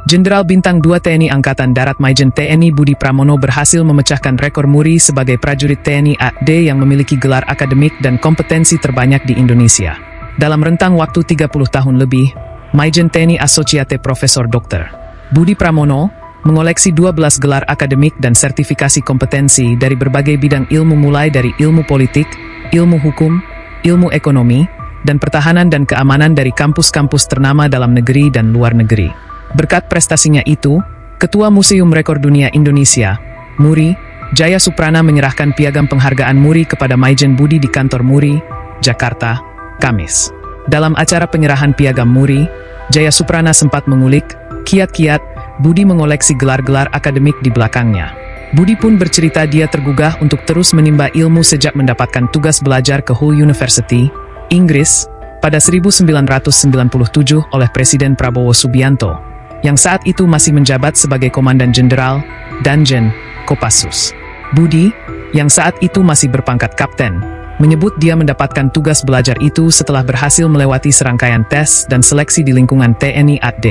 Jenderal Bintang 2 TNI Angkatan Darat Maijen TNI Budi Pramono berhasil memecahkan rekor muri sebagai prajurit TNI AD yang memiliki gelar akademik dan kompetensi terbanyak di Indonesia. Dalam rentang waktu 30 tahun lebih, Maijen TNI Asociate Profesor Dr. Budi Pramono mengoleksi 12 gelar akademik dan sertifikasi kompetensi dari berbagai bidang ilmu mulai dari ilmu politik, ilmu hukum, ilmu ekonomi, dan pertahanan dan keamanan dari kampus-kampus ternama dalam negeri dan luar negeri. Berkat prestasinya itu, Ketua Museum Rekor Dunia Indonesia, MURI, Jaya Suprana menyerahkan piagam penghargaan MURI kepada Maijen Budi di kantor MURI, Jakarta, Kamis. Dalam acara penyerahan piagam MURI, Jaya Suprana sempat mengulik, kiat-kiat, Budi mengoleksi gelar-gelar akademik di belakangnya. Budi pun bercerita dia tergugah untuk terus menimba ilmu sejak mendapatkan tugas belajar ke Hull University, Inggris, pada 1997 oleh Presiden Prabowo Subianto, yang saat itu masih menjabat sebagai Komandan Jenderal, Danjen, Kopassus. Budi, yang saat itu masih berpangkat kapten, menyebut dia mendapatkan tugas belajar itu setelah berhasil melewati serangkaian tes dan seleksi di lingkungan TNI AD.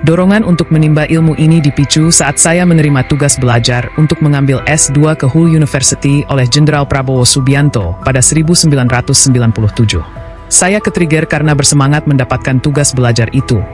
Dorongan untuk menimba ilmu ini dipicu saat saya menerima tugas belajar untuk mengambil S2 ke Hull University oleh Jenderal Prabowo Subianto pada 1997. Saya ketrigger karena bersemangat mendapatkan tugas belajar itu,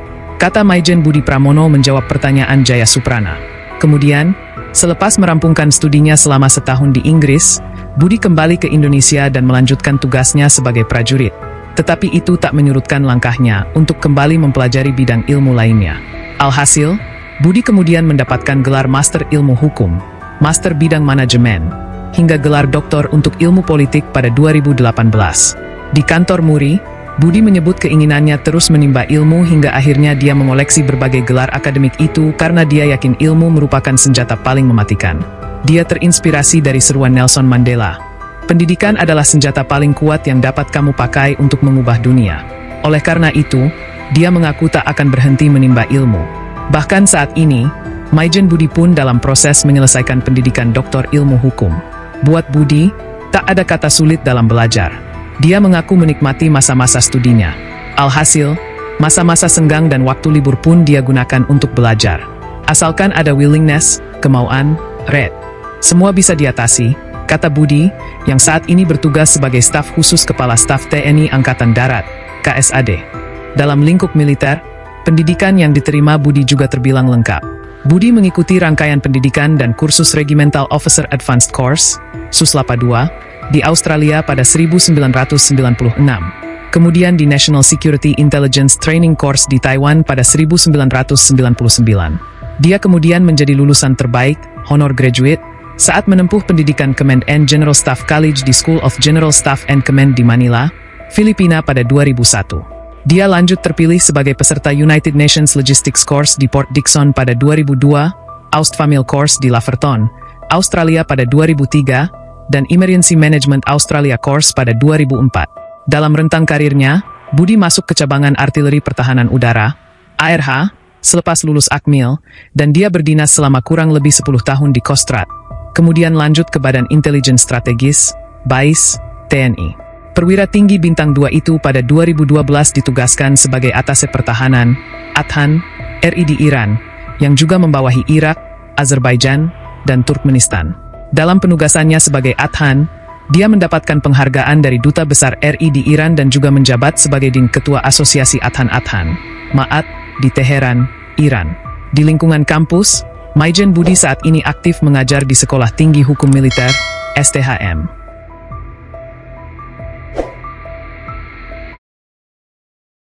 kata Maijen Budi Pramono menjawab pertanyaan Jaya Suprana. Kemudian, selepas merampungkan studinya selama setahun di Inggris, Budi kembali ke Indonesia dan melanjutkan tugasnya sebagai prajurit. Tetapi itu tak menyurutkan langkahnya untuk kembali mempelajari bidang ilmu lainnya. Alhasil, Budi kemudian mendapatkan gelar Master Ilmu Hukum, Master Bidang Manajemen, hingga gelar Doktor untuk Ilmu Politik pada 2018. Di kantor MURI, Budi menyebut keinginannya terus menimba ilmu hingga akhirnya dia mengoleksi berbagai gelar akademik itu karena dia yakin ilmu merupakan senjata paling mematikan. Dia terinspirasi dari seruan Nelson Mandela. Pendidikan adalah senjata paling kuat yang dapat kamu pakai untuk mengubah dunia. Oleh karena itu, dia mengaku tak akan berhenti menimba ilmu. Bahkan saat ini, Maijen Budi pun dalam proses menyelesaikan pendidikan doktor ilmu hukum. Buat Budi, tak ada kata sulit dalam belajar. Dia mengaku menikmati masa-masa studinya. Alhasil, masa-masa senggang dan waktu libur pun dia gunakan untuk belajar. Asalkan ada willingness, kemauan, semua bisa diatasi, kata Budi, yang saat ini bertugas sebagai staf khusus Kepala Staf TNI Angkatan Darat, KSAD. Dalam lingkup militer, pendidikan yang diterima Budi juga terbilang lengkap. Budi mengikuti rangkaian pendidikan dan kursus Regimental Officer Advanced Course, Suslapa II, di Australia pada 1996. Kemudian di National Security Intelligence Training Course di Taiwan pada 1999. Dia kemudian menjadi lulusan terbaik, honor graduate, saat menempuh pendidikan Command and General Staff College di School of General Staff and Command di Manila, Filipina pada 2001. Dia lanjut terpilih sebagai peserta United Nations Logistics Course di Port Dickson pada 2002, Austfamil Course di Laverton, Australia pada 2003, dan Emergency Management Australia Course pada 2004. Dalam rentang karirnya, Budi masuk ke cabangan Artileri Pertahanan Udara, ARH, selepas lulus Akmil, dan dia berdinas selama kurang lebih 10 tahun di Kostrad. Kemudian lanjut ke Badan Intelijen Strategis, BAIS, TNI. Perwira tinggi bintang 2 itu pada 2012 ditugaskan sebagai Atase Pertahanan, Athan, RI di Iran, yang juga membawahi Irak, Azerbaijan, dan Turkmenistan. Dalam penugasannya sebagai Athan, dia mendapatkan penghargaan dari Duta Besar RI di Iran dan juga menjabat sebagai Din Ketua Asosiasi Athan-Athan, Ma'at, di Teheran, Iran. Di lingkungan kampus, Maijen Budi saat ini aktif mengajar di Sekolah Tinggi Hukum Militer, STHM.